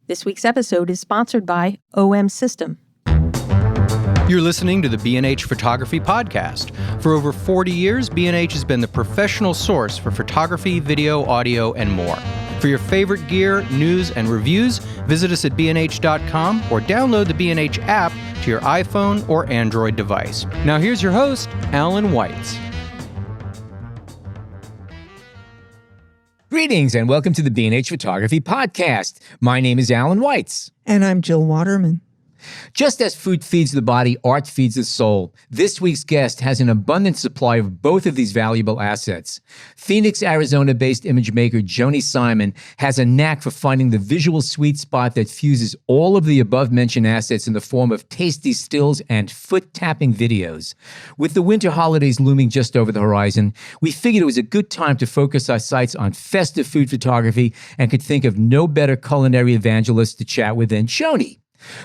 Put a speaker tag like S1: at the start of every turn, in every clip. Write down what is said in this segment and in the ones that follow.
S1: This week's episode is sponsored by OM System.
S2: You're listening to the B&H Photography Podcast. For over 40 years, B&H has been the professional source for photography, video, audio, and more. For your favorite gear, news, and reviews, visit us at bnh.com or download the B&H app to your iPhone or Android device. Now here's your host, Alan Weitz.
S3: Greetings and welcome to the B&H Photography Podcast. My name is Alan Weitz.
S4: And I'm Jill Waterman.
S3: Just as food feeds the body, art feeds the soul. This week's guest has an abundant supply of both of these valuable assets. Phoenix, Arizona-based image maker Joanie Simon has a knack for finding the visual sweet spot that fuses all of the above-mentioned assets in the form of tasty stills and foot-tapping videos. With the winter holidays looming just over the horizon, we figured it was a good time to focus our sights on festive food photography and could think of no better culinary evangelist to chat with than Joanie.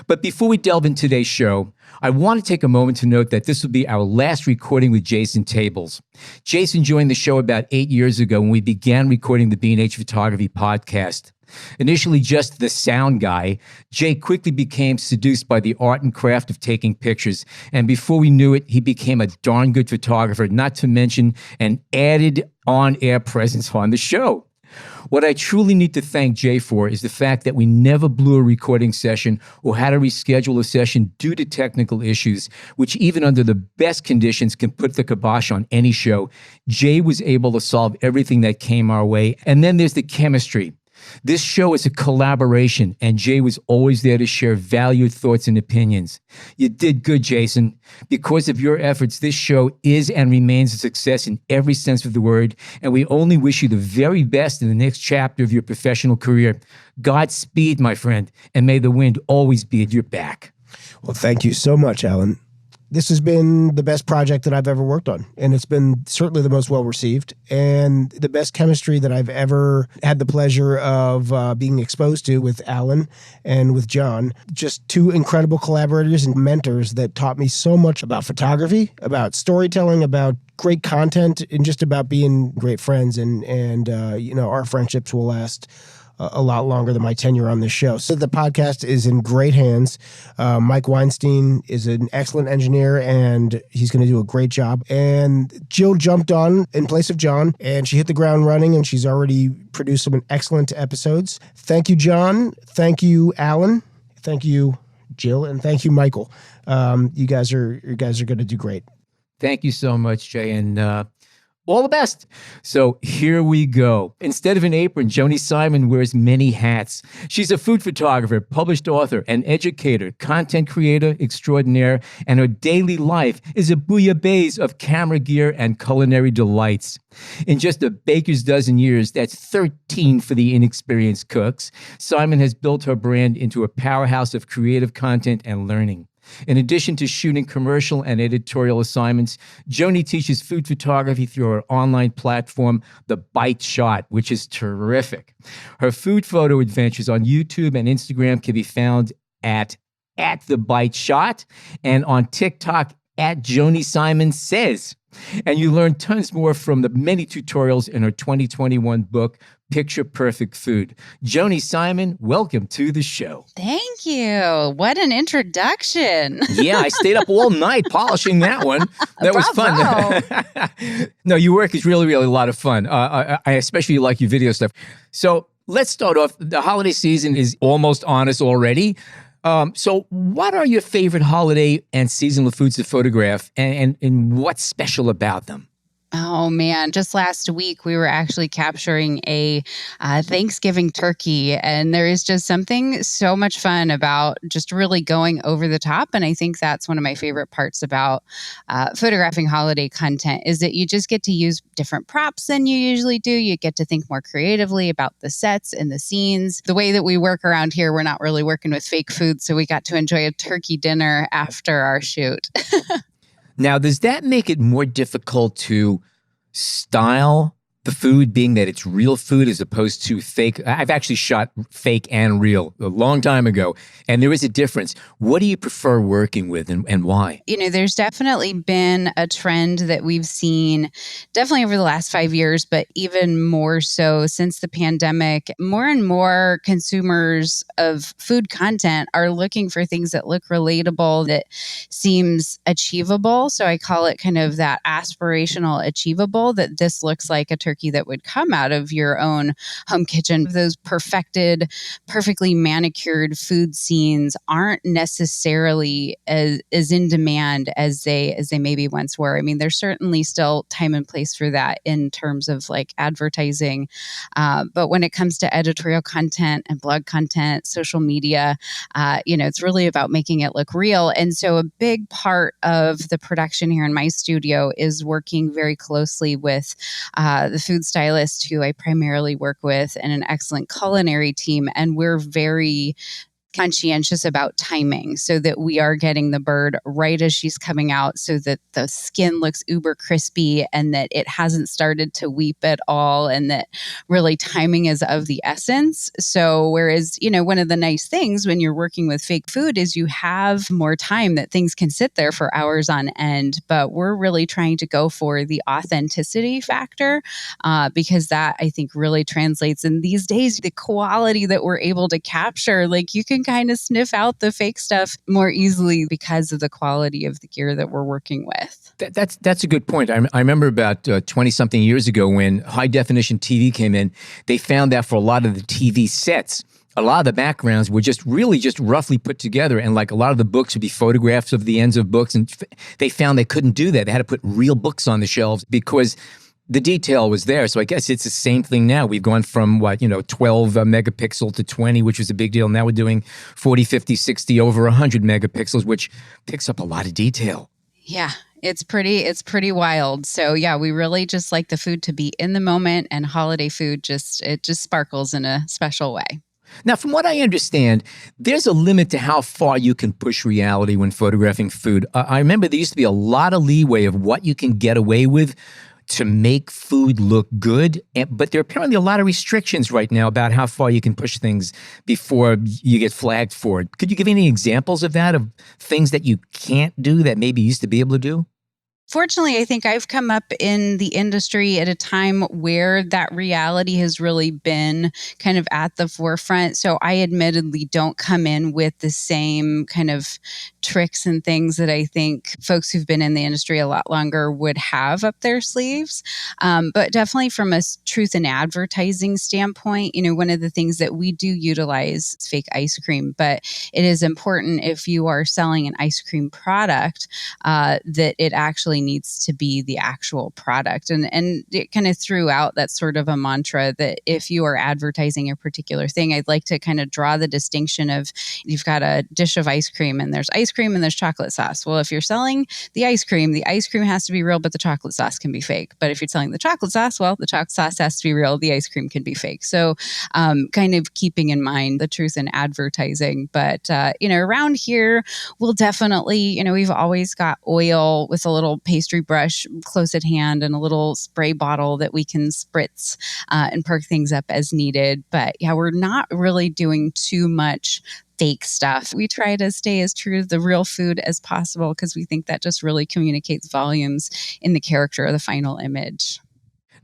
S3: But before we delve into today's show, I want to take a moment to note that this will be our last recording with Jason Tables. Jason joined the show about 8 years ago when we began recording the B&H Photography Podcast. Initially just the sound guy, Jay quickly became seduced by the art and craft of taking pictures. And before we knew it, he became a darn good photographer, not to mention an added on-air presence on the show. What I truly need to thank Jay for is the fact that we never blew a recording session or had to reschedule a session due to technical issues, which even under the best conditions can put the kibosh on any show. Jay was able to solve everything that came our way. And then there's the chemistry. This show is a collaboration, and Jay was always there to share valued thoughts and opinions. You did good, Jason. Because of your efforts, this show is and remains a success in every sense of the word, and we only wish you the very best in the next chapter of your professional career. Godspeed, my friend, and may the wind always be at your back.
S5: Well, thank you so much, Alan. This has been the best project that I've ever worked on, and it's been certainly the most well-received and the best chemistry that I've ever had the pleasure of being exposed to with Alan and with John. Just two incredible collaborators and mentors that taught me so much about photography, about storytelling, about great content, and just about being great friends. And our friendships will last a lot longer than my tenure on this show. So the podcast is in great hands. Mike Weinstein is an excellent engineer, and he's going to do a great job. And Jill jumped on in place of John, and she hit the ground running, and she's already produced some excellent episodes. Thank you, John. Thank you, Alan. Thank you, Jill, and thank you, Michael. You guys are going to do great.
S3: Thank you so much, Jay, and all the best. So here we go. Instead of an apron, Joanie Simon wears many hats. She's a food photographer, published author, an educator, content creator extraordinaire, and her daily life is a bouillabaisse of camera gear and culinary delights. In just a baker's dozen years, that's 13 for the inexperienced cooks, Simon has built her brand into a powerhouse of creative content and learning. In addition to shooting commercial and editorial assignments, Joanie teaches food photography through her online platform, The Bite Shot, which is terrific. Her food photo adventures on YouTube and Instagram can be found at The Bite Shot and on TicToc at Joanie Simon Says. And you learn tons more from the many tutorials in her 2021 book, Picture Perfect Food. Joanie Simon, welcome to the show.
S6: Thank you. What an introduction.
S3: Yeah, I stayed up all night polishing that one. That was fun. No, your work is really, really a lot of fun. I especially like your video stuff. So let's start off. The holiday season is almost on us already. So what are your favorite holiday and seasonal foods to photograph, and what's special about them?
S6: Oh, man. Just last week, we were actually capturing a Thanksgiving turkey, and there is just something so much fun about just really going over the top. And I think that's one of my favorite parts about photographing holiday content is that you just get to use different props than you usually do. You get to think more creatively about the sets and the scenes. The way that we work around here, we're not really working with fake food, so we got to enjoy a turkey dinner after our shoot.
S3: Now, does that make it more difficult to style the food being that it's real food as opposed to fake? I've actually shot fake and real a long time ago, and there is a difference. What do you prefer working with and why?
S6: There's definitely been a trend that we've seen definitely over the last 5 years, but even more so since the pandemic. More and more consumers of food content are looking for things that look relatable, that seems achievable. So I call it kind of that aspirational achievable, that this looks like a turkey that would come out of your own home kitchen. Those perfected, perfectly manicured food scenes aren't necessarily as in demand as they maybe once were. I mean, there's certainly still time and place for that in terms of like advertising. But when it comes to editorial content and blog content, social media, it's really about making it look real. And so a big part of the production here in my studio is working very closely with the food stylist who I primarily work with and an excellent culinary team. And we're very conscientious about timing so that we are getting the bird right as she's coming out, so that the skin looks uber crispy and that it hasn't started to weep at all, and that really timing is of the essence. So whereas, one of the nice things when you're working with fake food is you have more time, that things can sit there for hours on end, but we're really trying to go for the authenticity factor because that I think really translates. And these days, the quality that we're able to capture, like you can kind of sniff out the fake stuff more easily because of the quality of the gear that we're working with.
S3: That's a good point. I remember about 20-something years ago when high-definition TV came in, they found that for a lot of the TV sets, a lot of the backgrounds were just roughly put together, and like a lot of the books would be photographs of the ends of books, and they found they couldn't do that. They had to put real books on the shelves because the detail was there. So I guess it's the same thing now. We've gone from 12 megapixel to 20, which was a big deal. Now we're doing 40, 50, 60, over 100 megapixels, which picks up a lot of detail.
S6: Yeah, it's pretty wild. So yeah, we really just like the food to be in the moment, and holiday food just sparkles in a special way.
S3: Now, from what I understand, there's a limit to how far you can push reality when photographing food. I remember there used to be a lot of leeway of what you can get away with to make food look good, but there are apparently a lot of restrictions right now about how far you can push things before you get flagged for it. Could you give any examples of that, of things that you can't do that maybe you used to be able to do?
S6: Fortunately, I think I've come up in the industry at a time where that reality has really been kind of at the forefront. So I admittedly don't come in with the same kind of tricks and things that I think folks who've been in the industry a lot longer would have up their sleeves. But definitely from a truth in advertising standpoint, one of the things that we do utilize is fake ice cream. But it is important, if you are selling an ice cream product, that it actually needs to be the actual product. And it kind of threw out that sort of a mantra that if you are advertising a particular thing, I'd like to kind of draw the distinction of, you've got a dish of ice cream and there's ice cream and there's chocolate sauce. Well, if you're selling the ice cream has to be real, but the chocolate sauce can be fake. But if you're selling the chocolate sauce, well, the chocolate sauce has to be real, the ice cream can be fake. So kind of keeping in mind the truth in advertising. But, around here, we'll definitely, we've always got oil with a little pastry brush close at hand and a little spray bottle that we can spritz and perk things up as needed. But yeah, we're not really doing too much fake stuff. We try to stay as true to the real food as possible because we think that just really communicates volumes in the character of the final image.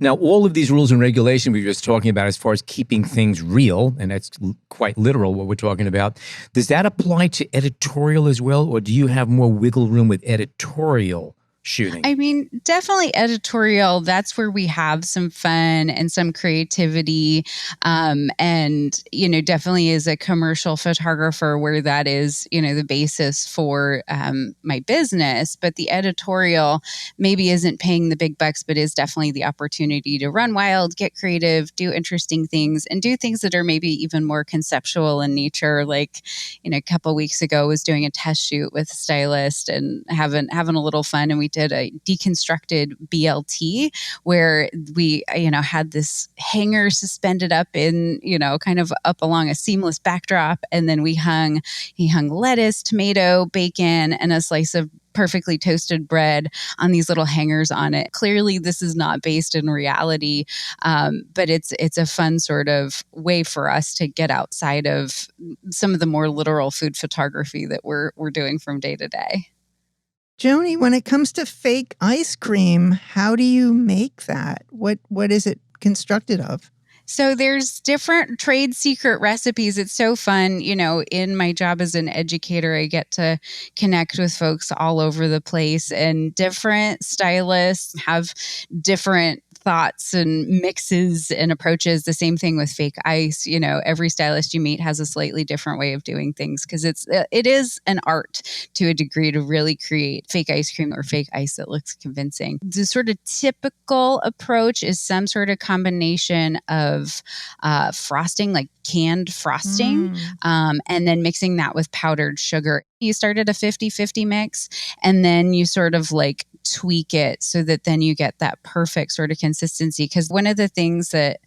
S3: Now, all of these rules and regulations we were just talking about as far as keeping things real, and that's quite literal what we're talking about, does that apply to editorial as well, or do you have more wiggle room with editorial shooting?
S6: I mean, definitely editorial. That's where we have some fun and some creativity. And, definitely as a commercial photographer where that is, the basis for my business. But the editorial maybe isn't paying the big bucks, but is definitely the opportunity to run wild, get creative, do interesting things, and do things that are maybe even more conceptual in nature. Like, a couple of weeks ago, I was doing a test shoot with a stylist and having a little fun, and we did a deconstructed BLT where we, had this hanger suspended up in, kind of up along a seamless backdrop. And then he hung lettuce, tomato, bacon, and a slice of perfectly toasted bread on these little hangers on it. Clearly, this is not based in reality, but it's a fun sort of way for us to get outside of some of the more literal food photography that we're doing from day to day.
S4: Joanie, when it comes to fake ice cream, how do you make that? What is it constructed of?
S6: So there's different trade secret recipes. It's so fun. In my job as an educator, I get to connect with folks all over the place, and different stylists have different thoughts and mixes and approaches. The same thing with fake ice. Every stylist you meet has a slightly different way of doing things, because it is an art to a degree to really create fake ice cream or fake ice that looks convincing. The sort of typical approach is some sort of combination of frosting, like canned frosting, and then mixing that with powdered sugar. You start at a 50-50 mix, and then you sort of like tweak it so that then you get that perfect sort of consistency. Because one of the things that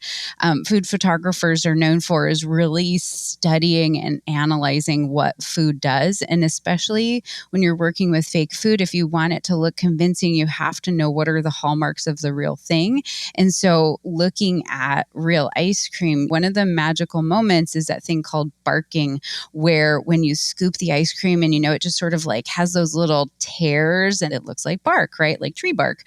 S6: food photographers are known for is really studying and analyzing what food does. And especially when you're working with fake food, if you want it to look convincing, you have to know what are the hallmarks of the real thing. And so looking at real ice cream, one of the magical moments is that thing called barking, where when you scoop the ice cream and it just sort of like has those little tears and it looks like bark, right? Like tree bark.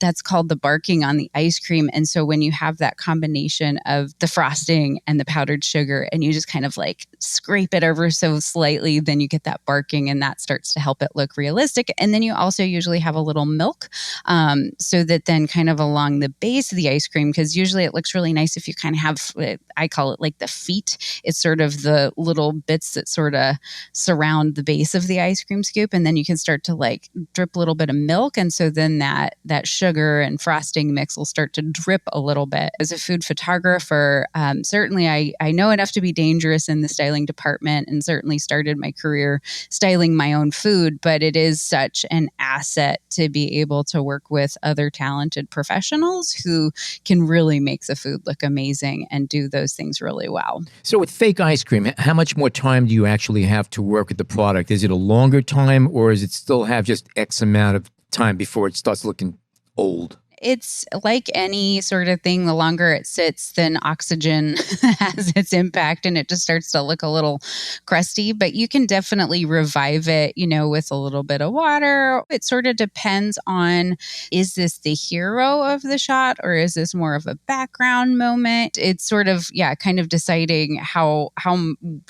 S6: That's called the barking on the ice cream. And so when you have that combination of the frosting and the powdered sugar, and you just kind of like scrape it ever so slightly, then you get that barking, and that starts to help it look realistic. And then you also usually have a little milk, so that then kind of along the base of the ice cream, because usually it looks really nice if you kind of have, I call it like the feet. It's sort of the little bits that sort of surround the base of the ice cream scoop, and then you can start to like drip a little bit of milk, and so then that sugar and frosting mix will start to drip a little bit. As a food photographer, certainly I know enough to be dangerous in the styling department, and certainly started my career styling my own food, but it is such an asset to be able to work with other talented professionals who can really make the food look amazing and do those things really well.
S3: So with fake ice cream, how much more time do you actually have to work with the product? Is it a longer time, or does it still have just X amount of time before it starts looking old?
S6: It's like any sort of thing. The longer it sits, then oxygen has its impact, and it just starts to look a little crusty. But you can definitely revive it, with a little bit of water. It sort of depends on, is this the hero of the shot, or is this more of a background moment? It's sort of, kind of deciding how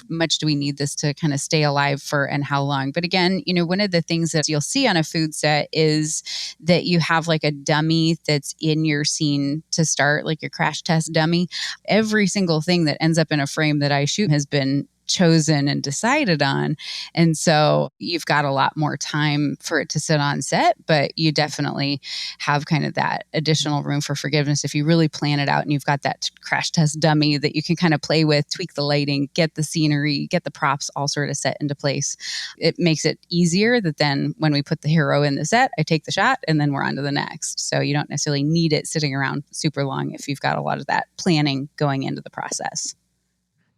S6: much do we need this to kind of stay alive for, and how long. But again, one of the things that you'll see on a food set is that you have like a dummy that's in your scene to start, like your crash test dummy. Every single thing that ends up in a frame that I shoot has been chosen and decided on. And so you've got a lot more time for it to sit on set, but you definitely have kind of that additional room for forgiveness if you really plan it out and you've got that crash test dummy that you can kind of play with, tweak the lighting, get the scenery, get the props all sort of set into place. It makes it easier that then when we put the hero in the set, I take the shot and then we're on to the next. So you don't necessarily need it sitting around super long if you've got a lot of that planning going into the process.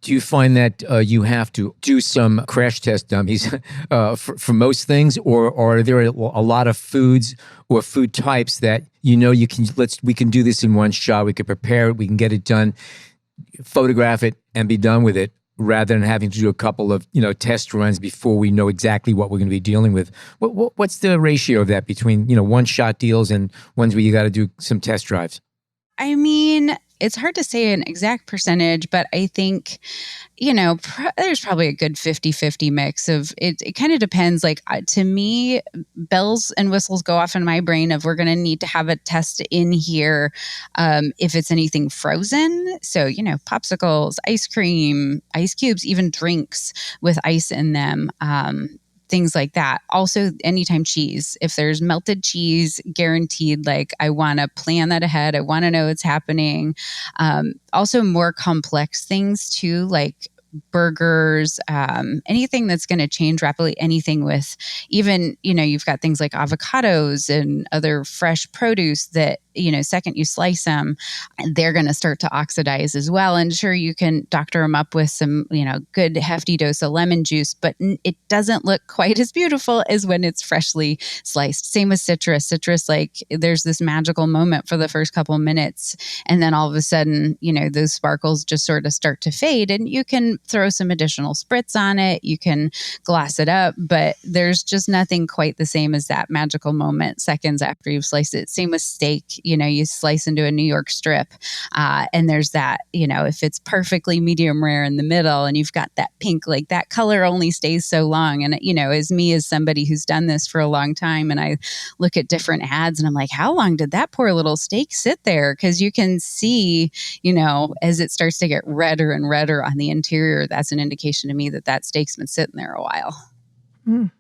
S3: Do you find that you have to do some crash test dummies for most things, or are there a lot of foods or food types that we can do this in one shot, we can prepare it, we can get it done, photograph it, and be done with it, rather than having to do a couple of test runs before we know exactly what we're going to be dealing with? What's the ratio of that between one shot deals and ones where you got to do some test drives?
S6: I mean, it's hard to say an exact percentage, but I think, there's probably a good 50-50 mix of it. It kind of depends. Like to me, bells and whistles go off in my brain of we're going to need to have a test in here if it's anything frozen. So, popsicles, ice cream, ice cubes, even drinks with ice in them. Things like that. Also, anytime cheese. If there's melted cheese, guaranteed, like I want to plan that ahead. I want to know what's happening. Also more complex things too, like burgers, anything that's going to change rapidly, anything with even, you've got things like avocados and other fresh produce that, second you slice them, they're going to start to oxidize as well. And sure, you can doctor them up with some, good hefty dose of lemon juice, but it doesn't look quite as beautiful as when it's freshly sliced. Same with citrus. Citrus, like there's this magical moment for the first couple minutes, and then all of a sudden, those sparkles just sort of start to fade, and you can throw some additional spritz on it. You can gloss it up, but there's just nothing quite the same as that magical moment seconds after you've sliced it. Same with steak. You slice into a New York strip, and there's that, if it's perfectly medium rare in the middle and you've got that pink, like that color only stays so long. And, as somebody who's done this for a long time, and I look at different ads and I'm like, how long did that poor little steak sit there? Because you can see, as it starts to get redder and redder on the interior, that's an indication to me that that steak's been sitting there a while.
S4: Mm.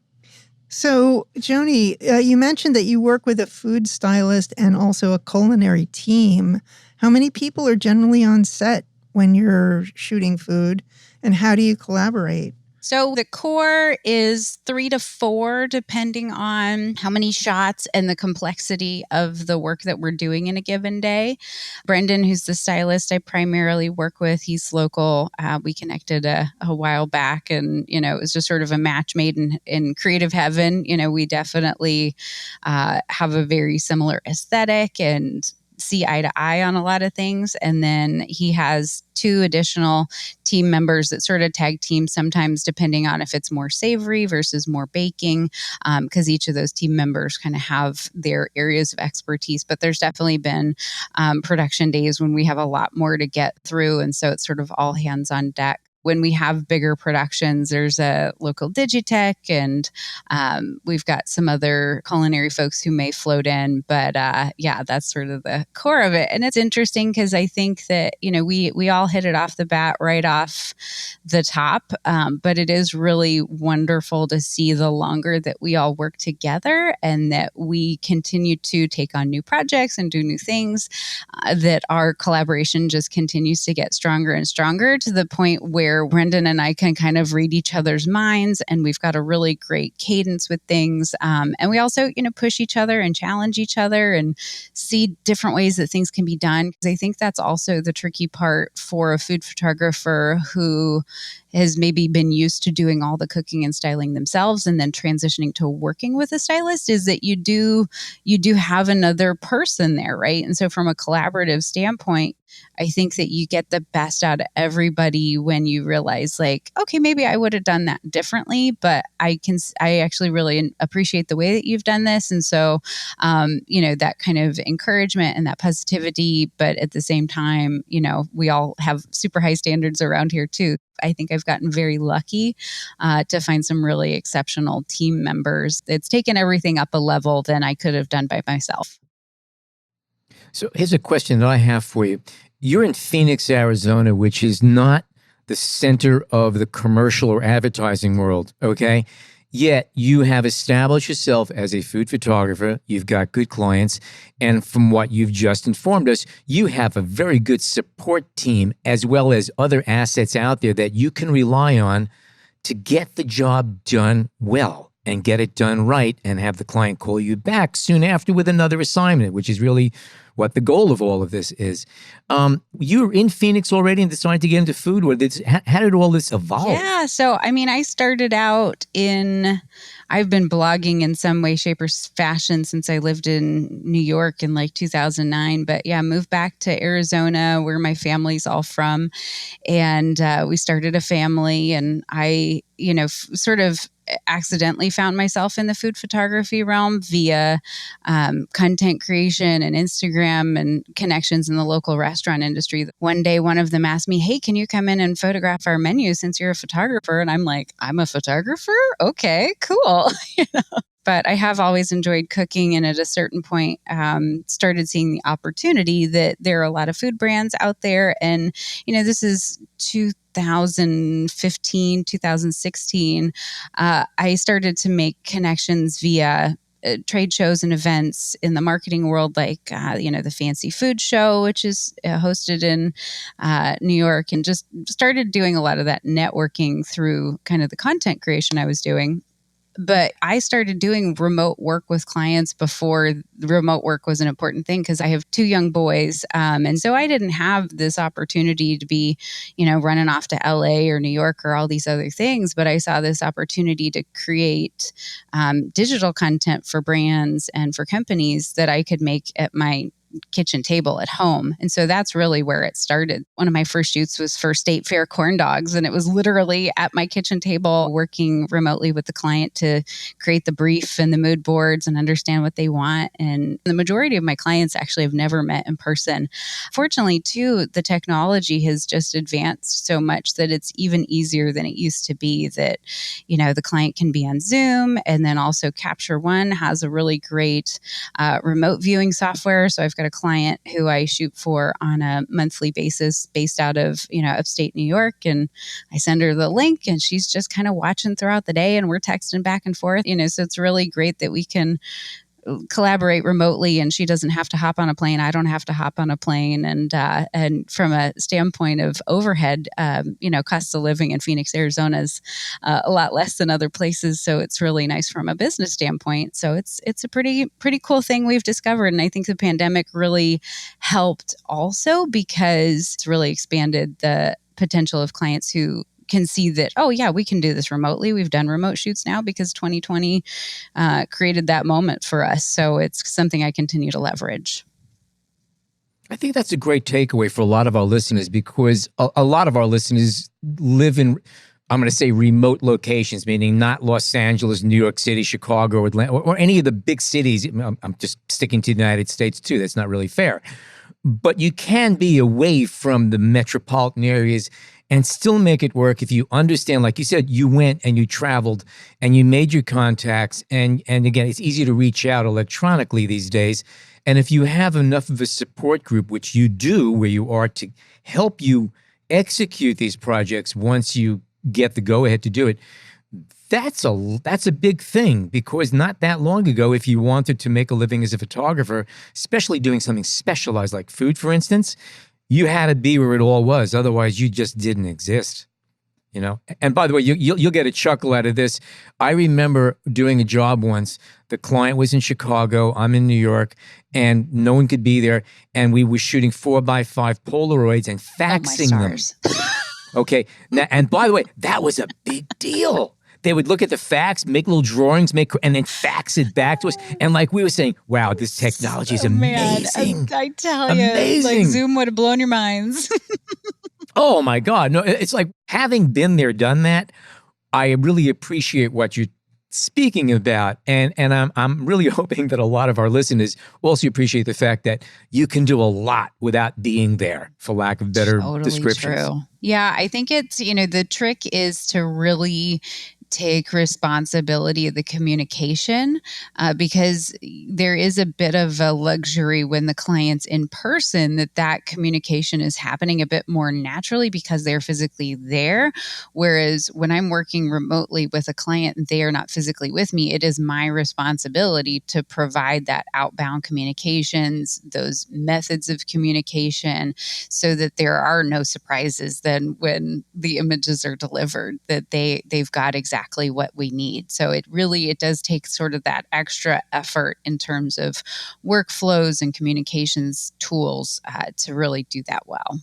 S4: So, Joanie, you mentioned that you work with a food stylist and also a culinary team. How many people are generally on set when you're shooting food, and how do you collaborate?
S6: So the core is 3 to 4, depending on how many shots and the complexity of the work that we're doing in a given day. Brendan, who's the stylist I primarily work with, he's local. We connected a while back, and, it was just sort of a match made in creative heaven. We definitely have a very similar aesthetic and see eye to eye on a lot of things. And then he has 2 additional team members that sort of tag team sometimes, depending on if it's more savory versus more baking, because each of those team members kind of have their areas of expertise. But there's definitely been production days when we have a lot more to get through. And so it's sort of all hands on deck. When we have bigger productions, there's a local Digitech, and we've got some other culinary folks who may float in. But that's sort of the core of it. And it's interesting because I think that, we all hit it off the bat right off the top. But it is really wonderful to see the longer that we all work together and that we continue to take on new projects and do new things, that our collaboration just continues to get stronger and stronger, to the point where Brendan and I can kind of read each other's minds, and we've got a really great cadence with things. And we also, push each other and challenge each other and see different ways that things can be done. Because I think that's also the tricky part for a food photographer who has maybe been used to doing all the cooking and styling themselves and then transitioning to working with a stylist, is that you do have another person there, right? And so from a collaborative standpoint, I think that you get the best out of everybody when you realize, like, okay, maybe I would have done that differently, but I actually really appreciate the way that you've done this. And so, that kind of encouragement and that positivity, but at the same time, we all have super high standards around here too. I think I've gotten very lucky to find some really exceptional team members. It's taken everything up a level than I could have done by myself.
S3: So here's a question that I have for you. You're in Phoenix, Arizona, which is not the center of the commercial or advertising world, okay? Yet you have established yourself as a food photographer. You've got good clients. And from what you've just informed us, you have a very good support team as well as other assets out there that you can rely on to get the job done well and get it done right and have the client call you back soon after with another assignment, which is really what the goal of all of this is. You were in Phoenix already and decided to get into food. How did all this evolve?
S6: Yeah. So, I started out I've been blogging in some way, shape, or fashion since I lived in New York in like 2009. But yeah, moved back to Arizona where my family's all from. And we started a family, and I, sort of accidentally found myself in the food photography realm via content creation and Instagram and connections in the local restaurant industry. One day, one of them asked me, "Hey, can you come in and photograph our menu since you're a photographer?" And I'm like, "I'm a photographer? Okay, cool." But I have always enjoyed cooking, and at a certain point, started seeing the opportunity that there are a lot of food brands out there. And, this is 2015, 2016. I started to make connections via trade shows and events in the marketing world, like, the Fancy Food Show, which is hosted in New York, and just started doing a lot of that networking through kind of the content creation I was doing. But I started doing remote work with clients before remote work was an important thing, because I have 2 young boys. And so I didn't have this opportunity to be, running off to LA or New York or all these other things. But I saw this opportunity to create digital content for brands and for companies that I could make at my kitchen table at home. And so that's really where it started. One of my first shoots was for State Fair corn dogs, and it was literally at my kitchen table working remotely with the client to create the brief and the mood boards and understand what they want. And the majority of my clients actually have never met in person. Fortunately, too, the technology has just advanced so much that it's even easier than it used to be, that, the client can be on Zoom, and then also Capture One has a really great remote viewing software. So I've got a client who I shoot for on a monthly basis based out of, upstate New York. And I send her the link, and she's just kind of watching throughout the day, and we're texting back and forth, so it's really great that we can collaborate remotely, and she doesn't have to hop on a plane. I don't have to hop on a plane. And from a standpoint of overhead, cost of living in Phoenix, Arizona is a lot less than other places. So it's really nice from a business standpoint. So it's a pretty cool thing we've discovered. And I think the pandemic really helped also, because it's really expanded the potential of clients who can see that, oh yeah, we can do this remotely. We've done remote shoots now because 2020 created that moment for us. So it's something I continue to leverage.
S3: I think that's a great takeaway for a lot of our listeners, because a lot of our listeners live in, I'm going to say, remote locations, meaning not Los Angeles, New York City, Chicago, Atlanta, or any of the big cities. I'm just sticking to the United States too. That's not really fair. But you can be away from the metropolitan areas and still make it work if you understand, like you said, you went and you traveled and you made your contacts. And again, it's easy to reach out electronically these days. And if you have enough of a support group, which you do where you are, to help you execute these projects once you get the go-ahead to do it, that's a big thing, because not that long ago, if you wanted to make a living as a photographer, especially doing something specialized like food, for instance, you had to be where it all was. Otherwise, you just didn't exist, And by the way, you'll get a chuckle out of this. I remember doing a job once. The client was in Chicago. I'm in New York, and no one could be there. And we were shooting 4x5 Polaroids and faxing them. Okay. Now, and by the way, that was a big deal. They would look at the fax, make little drawings, and then fax it back to us. And like we were saying, wow, this technology is amazing.
S6: Man, I tell you,
S3: amazing.
S6: Like Zoom would have blown your minds.
S3: Oh my God. No, it's like, having been there, done that, I really appreciate what you're speaking about. And I'm really hoping that a lot of our listeners also appreciate the fact that you can do a lot without being there, for lack of better descriptions.
S6: True. Yeah, I think it's, the trick is to really take responsibility of the communication, because there is a bit of a luxury when the client's in person that communication is happening a bit more naturally because they're physically there. Whereas when I'm working remotely with a client and they are not physically with me, it is my responsibility to provide that outbound communications, those methods of communication, so that there are no surprises then when the images are delivered, that they've got exactly what we need. So it does take sort of that extra effort in terms of workflows and communications tools to really do that well.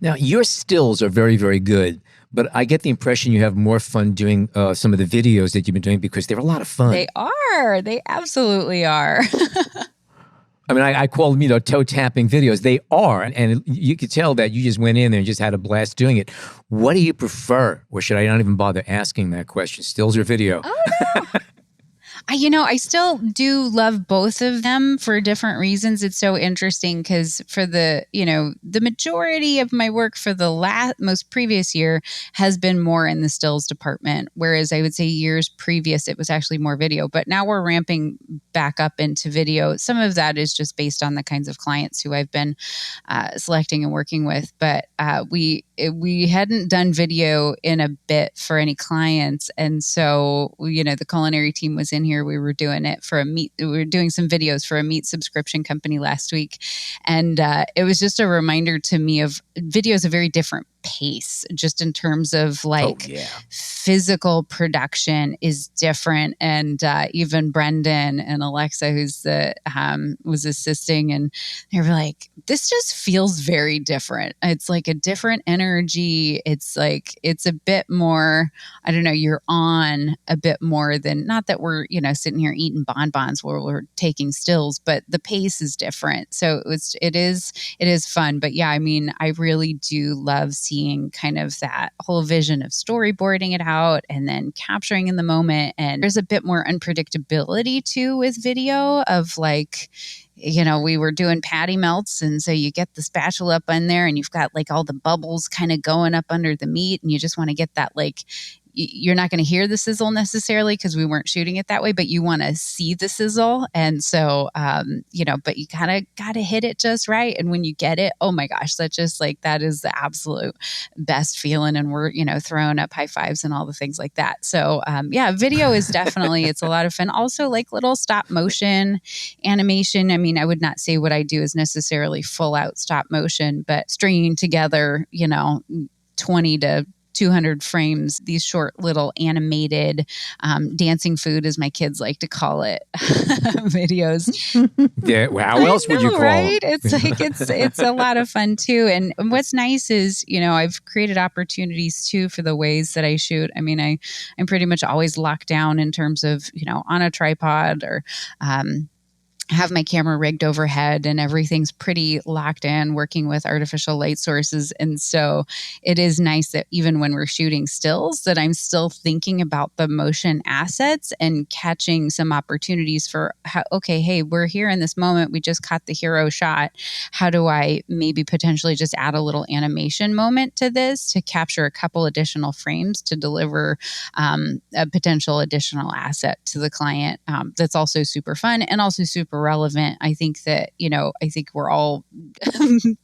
S3: Now, your stills are very, very good, but I get the impression you have more fun doing some of the videos that you've been doing, because they're a lot of fun.
S6: They are. They absolutely are.
S3: I mean, I call them, toe-tapping videos. They are, and you could tell that you just went in there and just had a blast doing it. What do you prefer? Or should I not even bother asking that question? Stills or video?
S6: Oh, no. I still do love both of them for different reasons. It's so interesting because for the majority of my work for the most previous year has been more in the stills department, whereas I would say years previous, it was actually more video. But now we're ramping back up into video. Some of that is just based on the kinds of clients who I've been selecting and working with. But we hadn't done video in a bit for any clients. And so, the culinary team was in here here. We were doing it for we were doing some videos for a meat subscription company last week. And it was just a reminder to me of videos a very different pace, just in terms of physical production is different. And even Brendan and Alexa, who's the was assisting, and they were like, this just feels very different. It's like a different energy. It's like, it's a bit more, I don't know, you're on a bit more than, not that we're, sitting here eating bonbons where we're taking stills, but the pace is different. So it is fun. But yeah, I mean, I really do love seeing kind of that whole vision of storyboarding it out and then capturing in the moment. And there's a bit more unpredictability too with video of like, we were doing patty melts. And so you get the spatula up in there and you've got like all the bubbles kind of going up under the meat. And you just want to get that, like, you're not going to hear the sizzle necessarily because we weren't shooting it that way, but you want to see the sizzle. And so, but you kind of got to hit it just right. And when you get it, oh my gosh, that is the absolute best feeling. And we're, throwing up high fives and all the things like that. So, video is definitely, it's a lot of fun. Also like little stop motion animation. I mean, I would not say what I do is necessarily full out stop motion, but stringing together, 20 to 200 frames, these short little animated dancing food, as my kids like to call it, videos.
S3: Yeah, well, how else would you call
S6: right?
S3: them?
S6: It's like it's a lot of fun too. And what's nice is, I've created opportunities too for the ways that I shoot. I mean, I'm pretty much always locked down in terms of, on a tripod or have my camera rigged overhead and everything's pretty locked in, working with artificial light sources. And so it is nice that even when we're shooting stills, that I'm still thinking about the motion assets and catching some opportunities for hey, we're here in this moment. We just caught the hero shot. How do I maybe potentially just add a little animation moment to this to capture a couple additional frames to deliver a potential additional asset to the client that's also super fun and also super relevant. I think that, I think we're all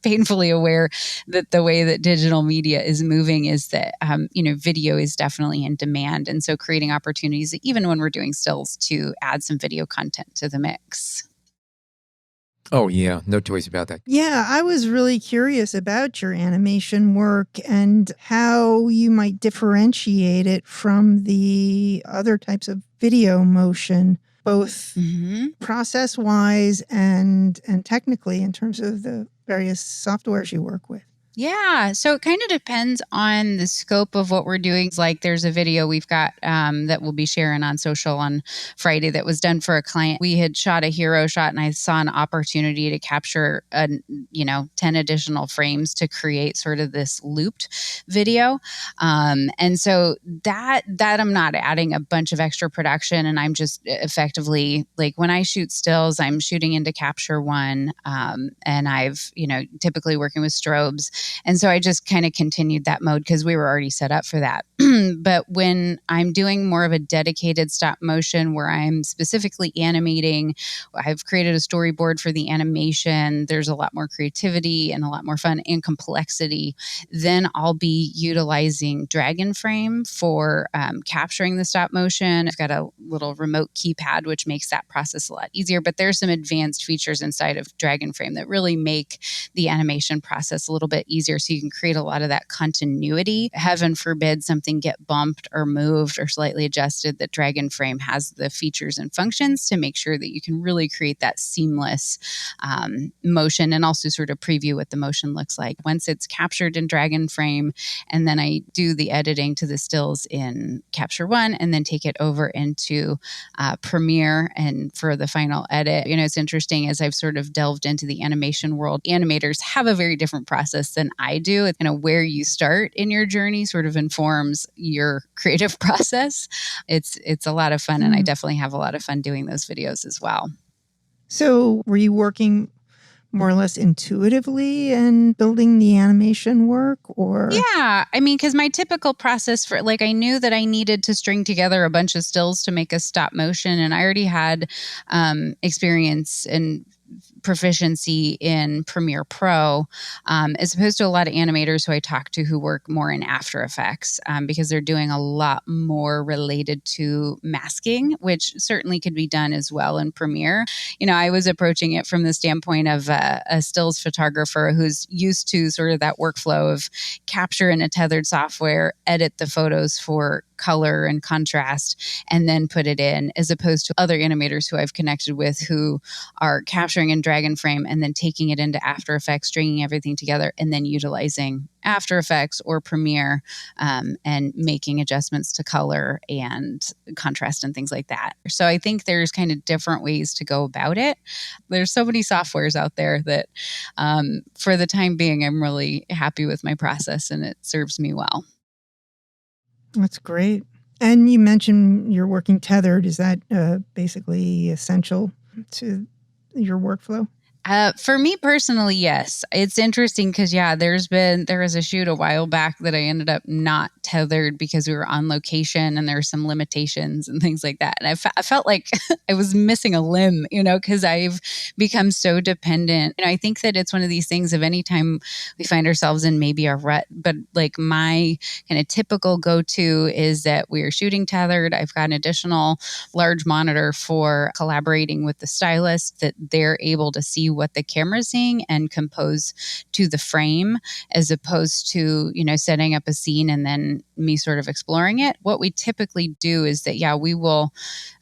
S6: painfully aware that the way that digital media is moving is that, video is definitely in demand. And so creating opportunities, even when we're doing stills, to add some video content to the mix.
S3: Oh, yeah. No choice about that.
S4: Yeah, I was really curious about your animation work and how you might differentiate it from the other types of video motion, both process-wise and technically in terms of the various softwares you work with.
S6: Yeah. So it kind of depends on the scope of what we're doing. Like there's a video we've got that we'll be sharing on social on Friday that was done for a client. We had shot a hero shot and I saw an opportunity to capture 10 additional frames to create sort of this looped video. And so that I'm not adding a bunch of extra production, and I'm just effectively, like when I shoot stills, I'm shooting into Capture One, and I've, typically working with strobes. And so I just kind of continued that mode because we were already set up for that. But when I'm doing more of a dedicated stop motion where I'm specifically animating, I've created a storyboard for the animation, there's a lot more creativity and a lot more fun and complexity, then I'll be utilizing Dragonframe for capturing the stop motion. I've got a little remote keypad, which makes that process a lot easier. But there's some advanced features inside of Dragonframe that really make the animation process a little bit easier, so you can create a lot of that continuity. Heaven forbid something get bumped or moved or slightly adjusted, that Dragonframe has the features and functions to make sure that you can really create that seamless motion, and also sort of preview what the motion looks like once it's captured in Dragonframe. And then I do the editing to the stills in Capture One and then take it over into Premiere and for the final edit. It's interesting, as I've sort of delved into the animation world, animators have a very different process than I do. It's where you start in your journey sort of informs your creative process. It's a lot of fun, and I definitely have a lot of fun doing those videos as well.
S4: So were you working more or less intuitively and building the animation work, or?
S6: Yeah. I mean, because my typical process for, I knew that I needed to string together a bunch of stills to make a stop motion, and I already had experience in proficiency in Premiere Pro, as opposed to a lot of animators who I talk to who work more in After Effects, because they're doing a lot more related to masking, which certainly could be done as well in Premiere. I was approaching it from the standpoint of a stills photographer who's used to sort of that workflow of capture in a tethered software, edit the photos for color and contrast, and then put it in, as opposed to other animators who I've connected with who are capturing in Dragonframe and then taking it into After Effects, stringing everything together, and then utilizing After Effects or Premiere and making adjustments to color and contrast and things like that. So I think there's kind of different ways to go about it. There's so many softwares out there that for the time being, I'm really happy with my process and it serves me well.
S4: That's great. And you mentioned you're working tethered. Is that basically essential to your workflow?
S6: For me personally, yes. It's interesting because, there was a shoot a while back that I ended up not tethered because we were on location and there were some limitations and things like that. And I felt like I was missing a limb, because I've become so dependent. I think that it's one of these things of any time we find ourselves in maybe a rut, but like my kind of typical go-to is that we are shooting tethered. I've got an additional large monitor for collaborating with the stylist that they're able to see what the camera's seeing and compose to the frame, as opposed to, setting up a scene and then me sort of exploring it. What we typically do is that, we will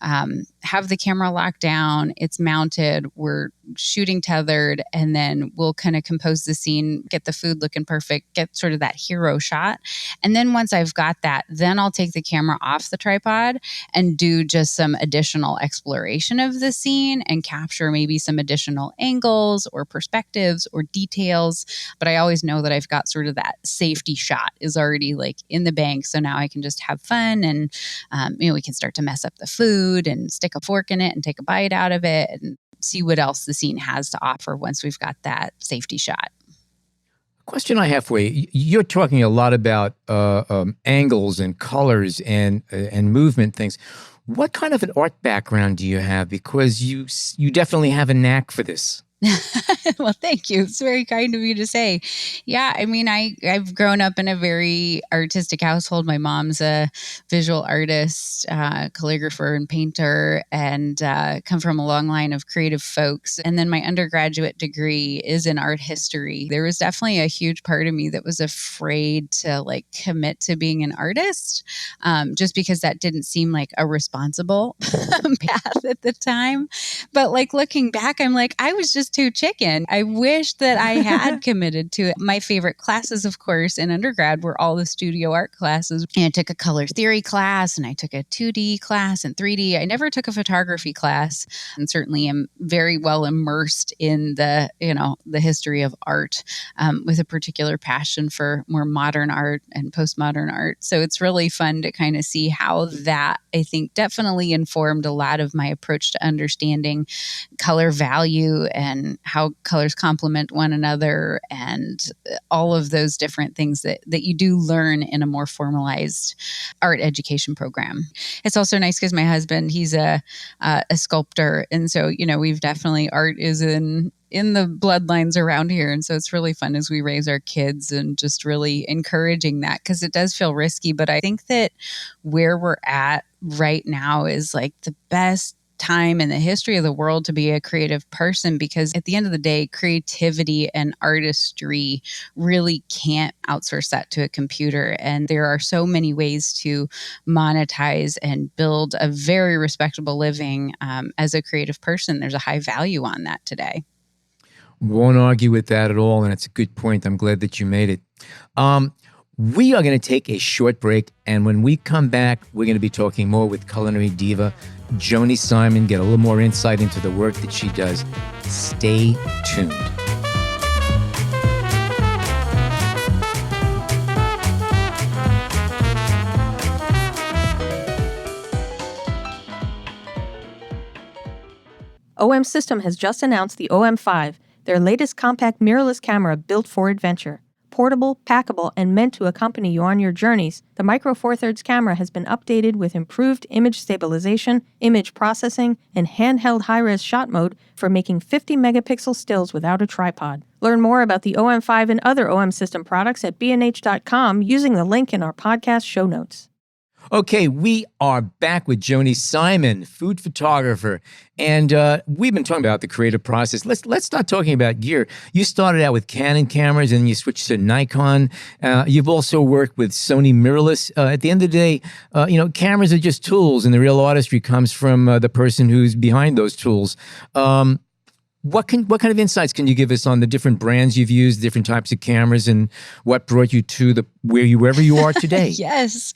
S6: have the camera locked down, it's mounted, we're shooting tethered, and then we'll kind of compose the scene, get the food looking perfect, get sort of that hero shot. And then once I've got that, then I'll take the camera off the tripod and do just some additional exploration of the scene and capture maybe some additional angles or perspectives or details. But I always know that I've got sort of that safety shot is already like in the bank. So now I can just have fun and, we can start to mess up the food and stick a fork in it and take a bite out of it and see what else the scene has to offer once we've got that safety shot.
S3: Question I have for you. You're talking a lot about angles and colors and movement things. What kind of an art background do you have? Because you definitely have a knack for this.
S6: Well, thank you. It's very kind of you to say. Yeah, I've grown up in a very artistic household. My mom's a visual artist, calligrapher and painter, and come from a long line of creative folks. And then my undergraduate degree is in art history. There was definitely a huge part of me that was afraid to commit to being an artist, just because that didn't seem like a responsible path at the time. But looking back, I'm I was just too chicken. I wish that I had committed to it. My favorite classes, of course, in undergrad were all the studio art classes. And I took a color theory class and I took a 2D class and 3D. I never took a photography class, and certainly am very well immersed in the history of art, with a particular passion for more modern art and postmodern art. So it's really fun to kind of see how that, I think, definitely informed a lot of my approach to understanding color value and how colors complement one another and all of those different things that you do learn in a more formalized art education program. It's also nice because my husband, he's a sculptor. And so, we've definitely, art is in the bloodlines around here. And so it's really fun as we raise our kids and just really encouraging that, because it does feel risky. But I think that where we're at right now is the best time in the history of the world to be a creative person, because at the end of the day, creativity and artistry really can't outsource that to a computer. And there are so many ways to monetize and build a very respectable living as a creative person. There's a high value on that today.
S3: Won't argue with that at all, and it's a good point. I'm glad that you made it. We are going to take a short break, and when we come back, we're going to be talking more with culinary diva Joanie Simon, get a little more insight into the work that she does. Stay tuned.
S1: OM System has just announced the OM5, their latest compact mirrorless camera built for adventure. Portable, packable, and meant to accompany you on your journeys, the Micro Four Thirds camera has been updated with improved image stabilization, image processing, and handheld high-res shot mode for making 50-megapixel stills without a tripod. Learn more about the OM5 and other OM system products at bnh.com using the link in our podcast show notes.
S3: Okay, we are back with Joanie Simon, food photographer, and we've been talking about the creative process. Let's start talking about gear. You started out with Canon cameras, and you switched to Nikon. You've also worked with Sony mirrorless. At the end of the day, cameras are just tools, and the real artistry comes from the person who's behind those tools. What kind of insights can you give us on the different brands you've used, different types of cameras, and what brought you to wherever you are today?
S6: Yes.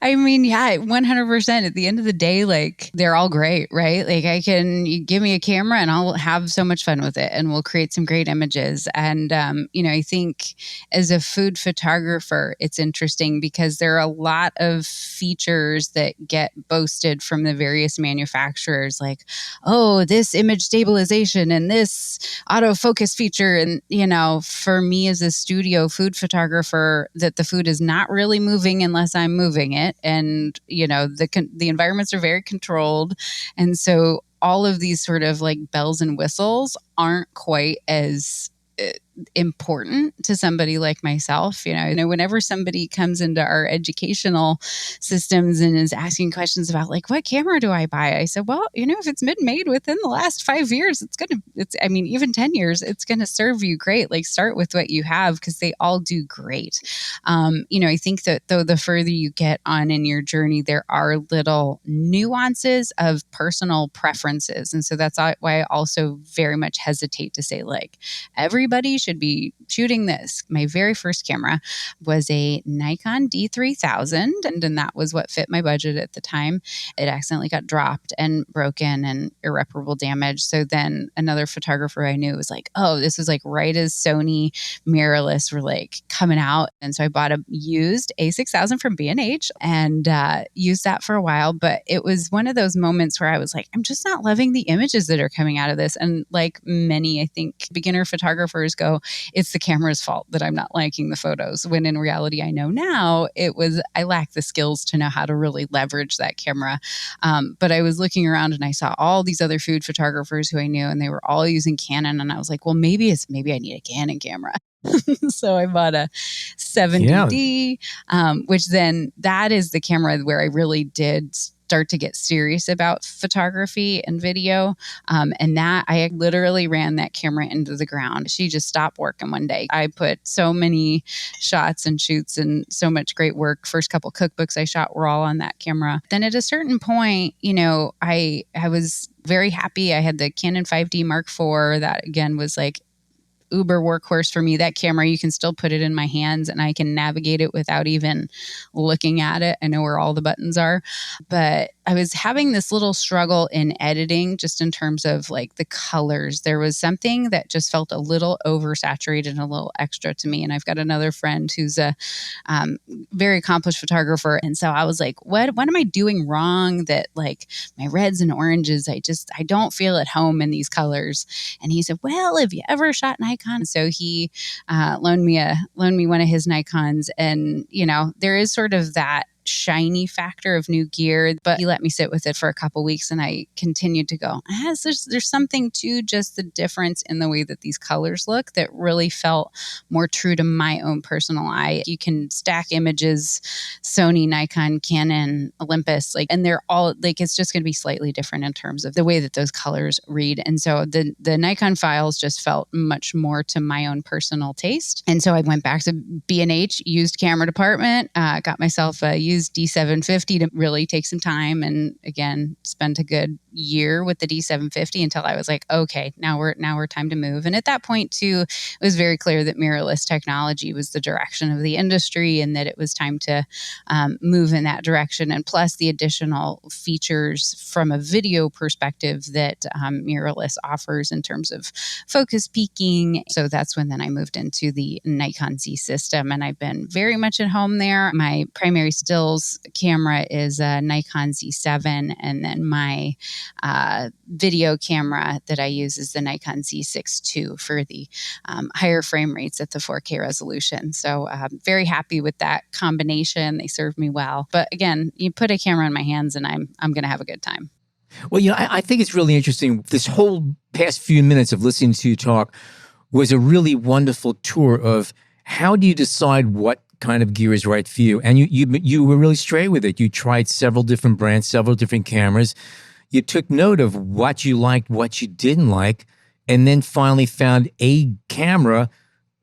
S6: I mean, yeah, 100%. At the end of the day, like, they're all great, right? Like, you give me a camera and I'll have so much fun with it and we'll create some great images. And, I think as a food photographer, it's interesting because there are a lot of features that get boasted from the various manufacturers, like, oh, this image stabilization and this autofocus feature. And, for me as a studio food photographer, that the food is not really moving unless I'm moving it. And, the environments are very controlled. And so all of these sort of like bells and whistles aren't quite as important to somebody like myself. Whenever somebody comes into our educational systems and is asking questions about like, what camera do I buy? I said, well, if it's been made within the last 5 years, even 10 years, it's going to serve you great. Like, start with what you have because they all do great. I think that though the further you get on in your journey, there are little nuances of personal preferences. And so that's why I also very much hesitate to say like, everybody should be shooting this. My very first camera was a Nikon D3000, and that was what fit my budget at the time. It accidentally got dropped and broken and irreparable damage. So then another photographer I knew was like, oh, this was like right as Sony mirrorless were like coming out. And so I bought a used A6000 from B&H and used that for a while. But it was one of those moments where I was like, I'm just not loving the images that are coming out of this. And like many, I think, beginner photographers go, it's the camera's fault that I'm not liking the photos. When in reality, I know now I lack the skills to know how to really leverage that camera. But I was looking around and I saw all these other food photographers who I knew, and they were all using Canon. And I was like, well, maybe I need a Canon camera. So I bought a 70D, which then that is the camera where I really did start to get serious about photography and video. And that I literally ran that camera into the ground. She just stopped working one day. I put so many shots and shoots and so much great work. First couple cookbooks I shot were all on that camera. Then at a certain point, I was very happy. I had the Canon 5D Mark IV. That again was like uber workhorse for me. That camera, you can still put it in my hands and I can navigate it without even looking at it. I know where all the buttons are. But I was having this little struggle in editing just in terms of like the colors. There was something that just felt a little oversaturated and a little extra to me. And I've got another friend who's a very accomplished photographer. And so I was like, what am I doing wrong that like my reds and oranges, I don't feel at home in these colors. And he said, well, have you ever shot Nikon? So he loaned me one of his Nikons. And, there is sort of that shiny factor of new gear, but he let me sit with it for a couple weeks and I continued to go, there's something to just the difference in the way that these colors look that really felt more true to my own personal eye. You can stack images, Sony, Nikon, Canon, Olympus, and they're all it's just going to be slightly different in terms of the way that those colors read. And so the Nikon files just felt much more to my own personal taste. And so I went back to B&H, used camera department, got myself a used D750 to really take some time and again spent a good year with the D750 until I was like, okay, now we're time to move. And at that point too, it was very clear that mirrorless technology was the direction of the industry and that it was time to move in that direction. And plus the additional features from a video perspective that mirrorless offers in terms of focus peaking. So that's when then I moved into the Nikon Z system and I've been very much at home there. My primary still stills camera is a Nikon Z7, and then my video camera that I use is the Nikon Z6 II for the higher frame rates at the 4K resolution. So very happy with that combination. They serve me well. But again, you put a camera in my hands and I'm going to have a good time.
S3: Well, I think it's really interesting. This whole past few minutes of listening to you talk was a really wonderful tour of how do you decide what kind of gear is right for you. And you were really straight with it. You tried several different brands, several different cameras. You took note of what you liked, what you didn't like, and then finally found a camera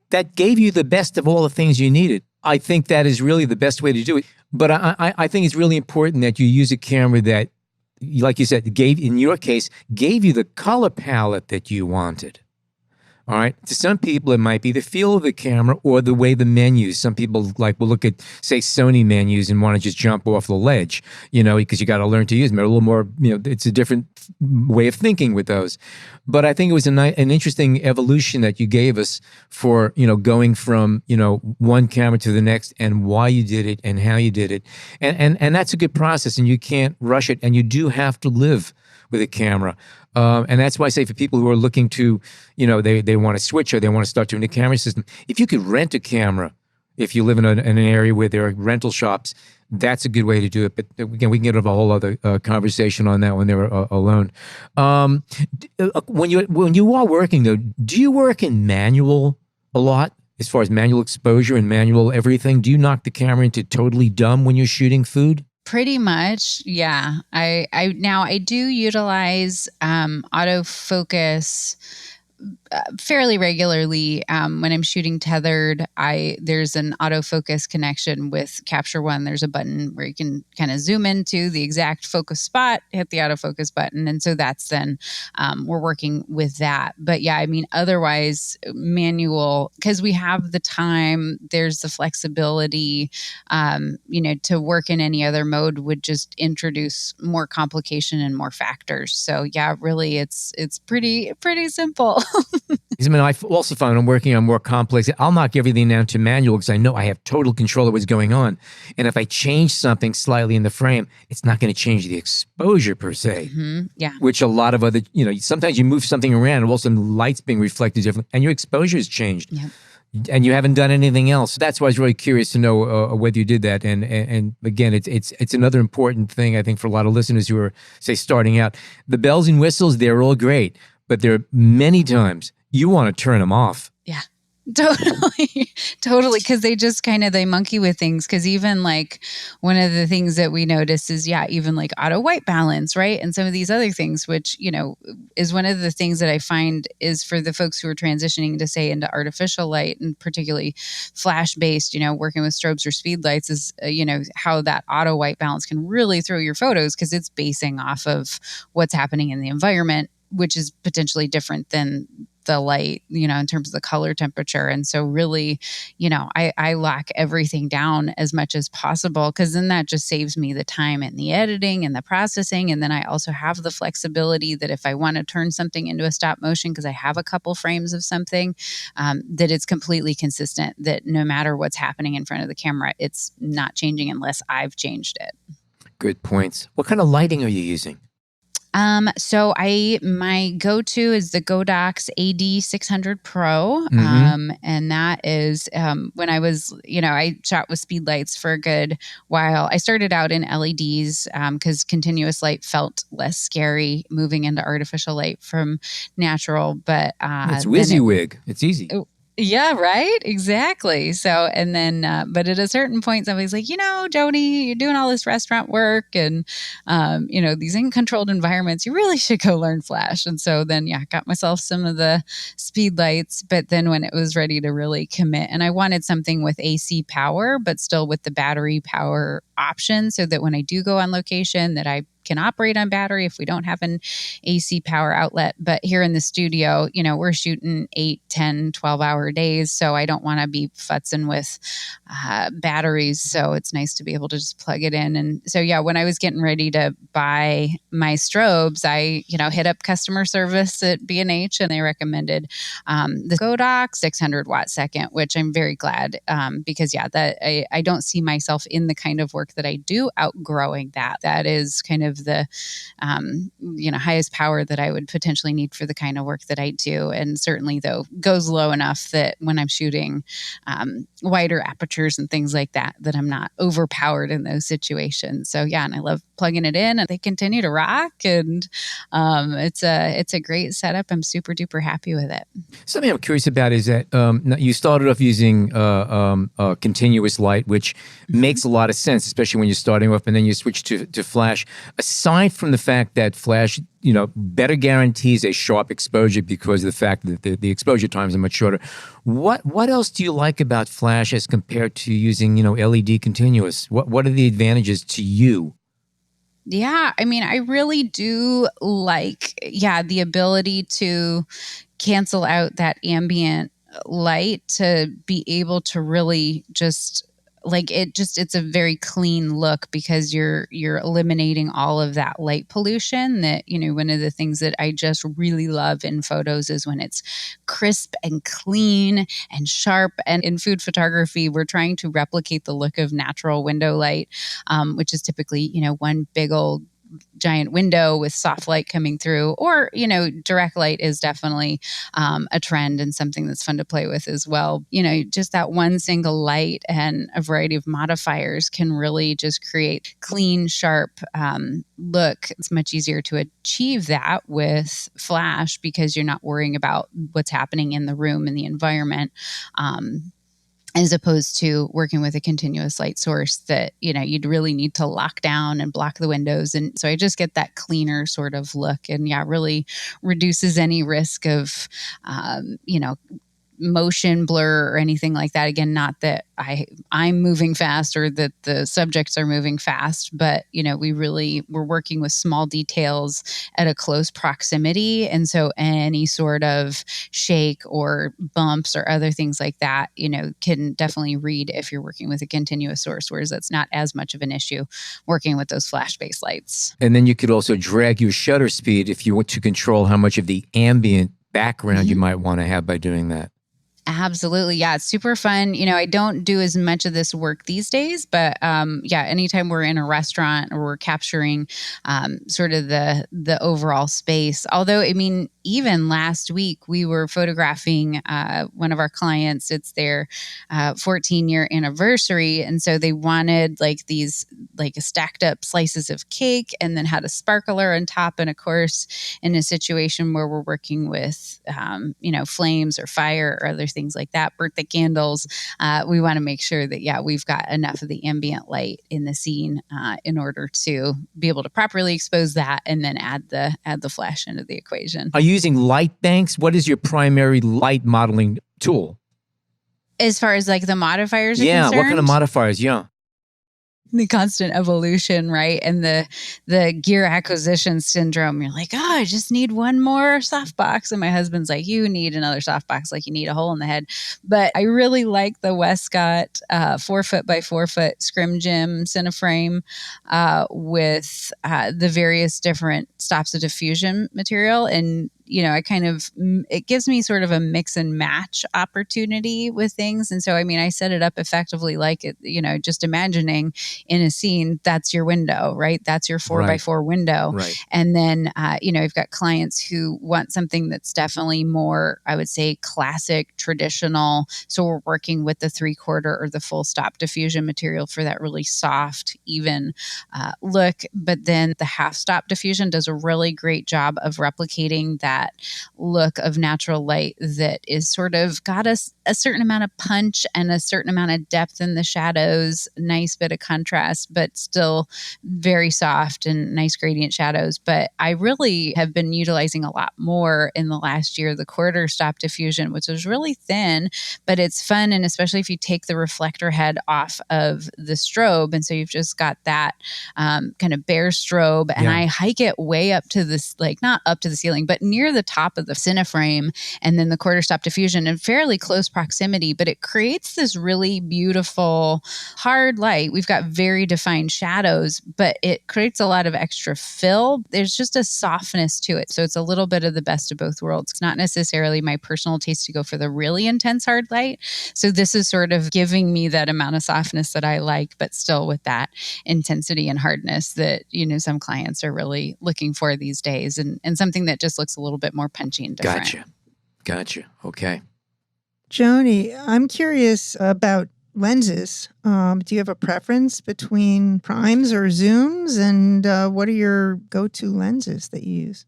S3: that gave you the best of all the things you needed. I think that is really the best way to do it. But I think it's really important that you use a camera that, like you said, in your case, gave you the color palette that you wanted. All right. To some people, it might be the feel of the camera or the way the menus. Some people will look at, say, Sony menus and want to just jump off the ledge, because you got to learn to use them. They're a little more, it's a different way of thinking with those. But I think it was an interesting evolution that you gave us for, going from, one camera to the next and why you did it and how you did it. And that's a good process, and you can't rush it, and you do have to live with a camera. And that's why I say for people who are looking to, they want to switch or they want to start doing a camera system, if you could rent a camera, if you live in an area where there are rental shops, that's a good way to do it. But again, we can get into a whole other conversation on that when they're alone. When you are working, though, do you work in manual a lot as far as manual exposure and manual everything? Do you knock the camera into totally dumb when you're shooting food?
S6: Pretty much, yeah. I do utilize autofocus fairly regularly. When I'm shooting tethered, there's an autofocus connection with Capture One. There's a button where you can kind of zoom into the exact focus spot, hit the autofocus button, and so that's then we're working with that. But yeah, I mean, otherwise manual, because we have the time. There's the flexibility. To work in any other mode would just introduce more complication and more factors. So yeah, really, it's pretty simple.
S3: I mean, I've also found I'm working on more complex. I'll knock everything down to manual because I know I have total control of what's going on. And if I change something slightly in the frame, it's not going to change the exposure per se.
S6: Mm-hmm. Yeah.
S3: Which a lot of other, sometimes you move something around and all of a sudden light's being reflected differently and your exposure has changed.
S6: Yep.
S3: And you haven't done anything else. That's why I was really curious to know whether you did that. And again, it's another important thing, I think, for a lot of listeners who are, say, starting out. The bells and whistles, they're all great. But there are many times you want to turn them off.
S6: Yeah, totally. Because they monkey with things. Because even like one of the things that we notice is, even like auto white balance, right? And some of these other things, which, is one of the things that I find is for the folks who are transitioning to say into artificial light and particularly flash based, working with strobes or speed lights is, how that auto white balance can really throw your photos because it's basing off of what's happening in the environment, which is potentially different than the light, in terms of the color temperature. And so really, I lock everything down as much as possible because then that just saves me the time in the editing and the processing. And then I also have the flexibility that if I want to turn something into a stop motion, because I have a couple frames of something, that it's completely consistent, that no matter what's happening in front of the camera, it's not changing unless I've changed it.
S3: Good points. What kind of lighting are you using?
S6: So my go-to is the Godox AD 600 Pro. And that is, when I was, I shot with speed lights for a good while. I started out in LEDs, cause continuous light felt less scary moving into artificial light from natural, but,
S3: it's WYSIWYG. It's easy.
S6: Yeah, right. Exactly. So, and then, but at a certain point, somebody's like, Joanie, you're doing all this restaurant work and, these uncontrolled environments, you really should go learn flash. And so then, I got myself some of the speed lights, but then when it was ready to really commit, and I wanted something with AC power, but still with the battery power option so that when I do go on location that I can operate on battery if we don't have an AC power outlet. But here in the studio, we're shooting 8, 10, 12-hour days. So I don't want to be futzing with batteries. So it's nice to be able to just plug it in. And so, yeah, when I was getting ready to buy my strobes, I, hit up customer service at B&H and they recommended the Godox 600 watt second, which I'm very glad because, yeah, that I don't see myself in the kind of work that I do outgrowing that. That is kind of the, highest power that I would potentially need for the kind of work that I do. And certainly, though, goes low enough that when I'm shooting wider apertures and things like that, that I'm not overpowered in those situations. So, yeah, and I love plugging it in and they continue to rock. And it's a great setup. I'm super duper happy with it.
S3: Something I'm curious about is that you started off using continuous light, which makes a lot of sense, especially when you're starting off, and then you switch to flash. Aside from the fact that flash, better guarantees a sharp exposure because of the fact that the exposure times are much shorter. What else do you like about flash as compared to using, LED continuous? What are the advantages to you?
S6: Yeah, I mean, I really do like, the ability to cancel out that ambient light to be able to really just it's a very clean look because you're eliminating all of that light pollution that, one of the things that I just really love in photos is when it's crisp and clean and sharp. And in food photography, we're trying to replicate the look of natural window light, which is typically, one big old giant window with soft light coming through, or, direct light is definitely a trend and something that's fun to play with as well. Just that one single light and a variety of modifiers can really just create clean, sharp look. It's much easier to achieve that with flash because you're not worrying about what's happening in the room and the environment. As opposed to working with a continuous light source that, you'd really need to lock down and block the windows. And so I just get that cleaner sort of look and really reduces any risk of, motion blur or anything like that. Again, not that I'm moving fast or that the subjects are moving fast, but we're working with small details at a close proximity. And so any sort of shake or bumps or other things like that, can definitely read if you're working with a continuous source, whereas that's not as much of an issue working with those flash-based lights.
S3: And then you could also drag your shutter speed if you want to control how much of the ambient background you might want to have by doing that.
S6: Absolutely. Yeah. It's super fun. I don't do as much of this work these days, but anytime we're in a restaurant or we're capturing sort of the overall space. Although, I mean, even last week we were photographing one of our clients. It's their 14-year anniversary. And so they wanted these stacked up slices of cake and then had a sparkler on top. And of course, in a situation where we're working with, flames or fire or other things like that, birthday candles, we want to make sure that, we've got enough of the ambient light in the scene in order to be able to properly expose that and then add the flash into the equation.
S3: Are you using light banks? What is your primary light modeling tool?
S6: As far as the modifiers are concerned?
S3: Yeah, what kind of modifiers? Yeah.
S6: The constant evolution, right? And the gear acquisition syndrome. You're like, I just need one more softbox. And my husband's like, you need another softbox, like you need a hole in the head. But I really like the Westcott 4-foot by 4-foot Scrim Jim Cineframe with the various different stops of diffusion material. And it gives me sort of a mix and match opportunity with things. And so, I set it up effectively like it, just imagining in a scene, that's your window, right? That's your 4x4 window.
S3: Right.
S6: And then, you've got clients who want something that's definitely more, I would say, classic, traditional. So we're working with the 3/4 or the full stop diffusion material for that really soft, even look. But then the half stop diffusion does a really great job of replicating that that look of natural light that is sort of got us a certain amount of punch and a certain amount of depth in the shadows, nice bit of contrast, but still very soft and nice gradient shadows. But I really have been utilizing a lot more in the last year, the quarter stop diffusion, which is really thin, but it's fun. And especially if you take the reflector head off of the strobe. And so you've just got that kind of bare strobe. And I hike it way up to this, like not up to the ceiling, but near the top of the Cineframe, and then the quarter stop diffusion in fairly close proximity. But it creates this really beautiful hard light. We've got very defined shadows, but it creates a lot of extra fill. There's just a softness to it. So it's a little bit of the best of both worlds. It's not necessarily my personal taste to go for the really intense hard light. So this is sort of giving me that amount of softness that I like, but still with that intensity and hardness that, you know, some clients are really looking for these days, and something that just looks a little bit more punchy and different.
S3: Gotcha. Okay.
S4: Joanie, I'm curious about lenses. Do you have a preference between primes or zooms? And what are your go-to lenses that you use?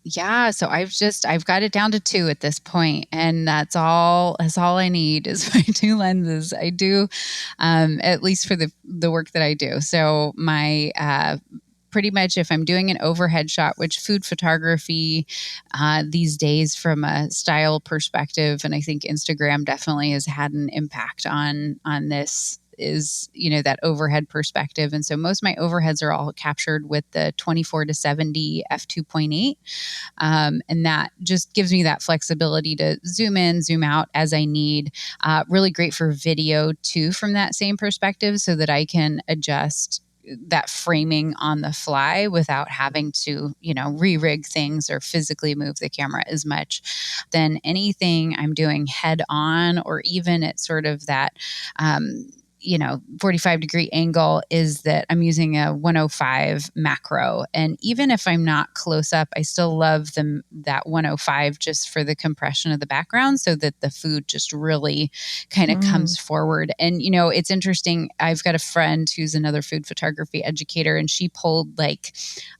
S6: Yeah, so I've got it down to 2 at this point, and that's all I need is my 2 lenses. I do, at least for the work that I do. So my pretty much if I'm doing an overhead shot, which food photography these days from a style perspective, and I think Instagram definitely has had an impact on this, is, you know, that overhead perspective. And so most of my overheads are all captured with the 24-70 f2.8. And that just gives me that flexibility to zoom in, zoom out as I need. Really great for video too, from that same perspective, so that I can adjust that framing on the fly without having to, you know, re-rig things or physically move the camera as much. Then anything I'm doing head on, or even at sort of that, 45-degree angle, is that I'm using a 105 macro. And even if I'm not close up, I still love that 105 just for the compression of the background, so that the food just really kind of comes forward. And, you know, it's interesting. I've got a friend who's another food photography educator, and she pulled, like,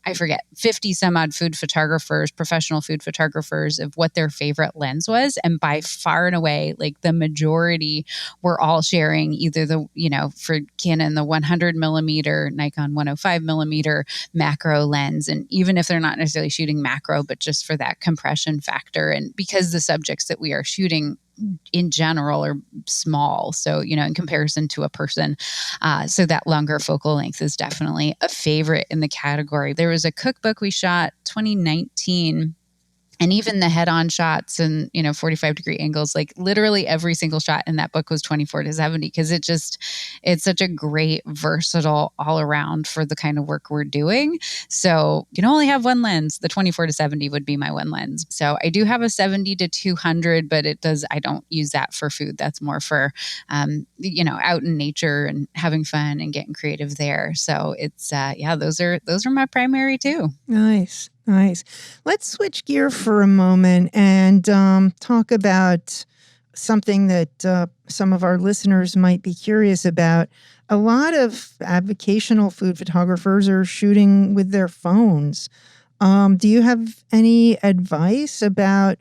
S6: I forget, 50 some odd food photographers, professional food photographers, of what their favorite lens was. And by far and away, like, the majority were all sharing either for Canon, the 100 millimeter, Nikon 105 millimeter macro lens. And even if they're not necessarily shooting macro, but just for that compression factor. And because the subjects that we are shooting in general are small, so, you know, in comparison to a person, so that longer focal length is definitely a favorite in the category. There was a cookbook we shot 2019, and even the head-on shots and, 45-degree angles, like literally every single shot in that book was 24-70, because it's such a great, versatile all-around for the kind of work we're doing. So you can only have one lens. The 24-70 would be my one lens. So I do have a 70-200, but I don't use that for food. That's more for, out in nature and having fun and getting creative there. So it's, those are my primary too.
S4: Nice. Let's switch gear for a moment and talk about something that some of our listeners might be curious about. A lot of avocational food photographers are shooting with their phones. Do you have any advice about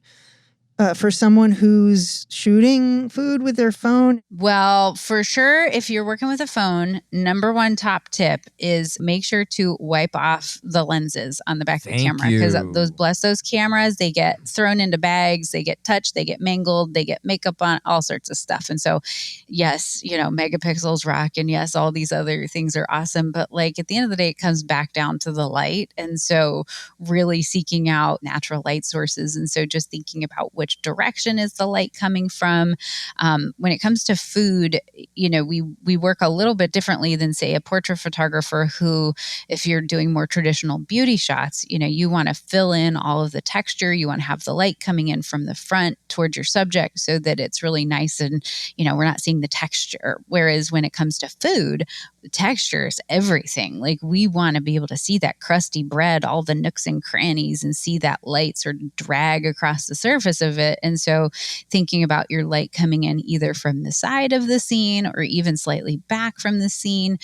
S4: for someone who's shooting food with their phone?
S6: Well, for sure, if you're working with a phone, number one top tip is make sure to wipe off the lenses on the back of the camera, because those cameras, they get thrown into bags, they get touched, they get mangled, they get makeup on, all sorts of stuff. And so, yes, megapixels rock, and yes, all these other things are awesome. But like at the end of the day, it comes back down to the light. And so really seeking out natural light sources. And so just thinking about which direction is the light coming from. When it comes to food, we work a little bit differently than, say, a portrait photographer who, if you're doing more traditional beauty shots, you want to fill in all of the texture. You want to have the light coming in from the front towards your subject so that it's really nice and, we're not seeing the texture. Whereas when it comes to food, the texture is everything. Like, we want to be able to see that crusty bread, all the nooks and crannies, and see that light sort of drag across the surface of of it. And so thinking about your light coming in either from the side of the scene or even slightly back from the scene,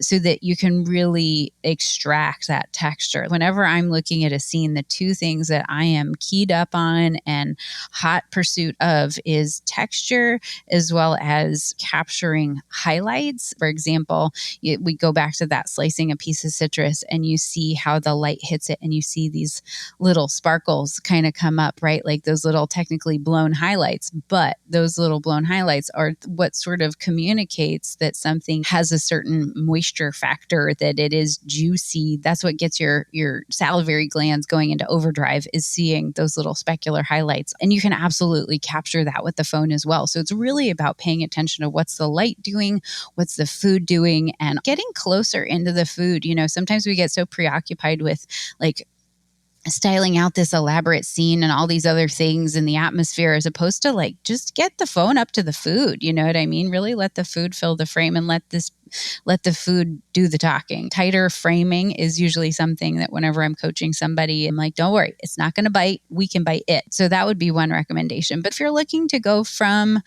S6: so that you can really extract that texture. Whenever I'm looking at a scene, the two things that I am keyed up on and hot pursuit of is texture as well as capturing highlights. For example, we go back to that slicing a piece of citrus and you see how the light hits it and you see these little sparkles kind of come up, right? Like those little technically blown highlights, but those little blown highlights are what sort of communicates that something has a certain moisture factor, that it is juicy. That's what gets your salivary glands going into overdrive, is seeing those little specular highlights. And you can absolutely capture that with the phone as well. So it's really about paying attention to what's the light doing, what's the food doing, and getting closer into the food. You know, sometimes we get so preoccupied with like styling out this elaborate scene and all these other things in the atmosphere, as opposed to like just get the phone up to the food. You know what I mean? Really let the food fill the frame and let the food do the talking. Tighter framing is usually something that whenever I'm coaching somebody, I'm like, don't worry, it's not going to bite. We can bite it. So that would be one recommendation. But if you're looking to go from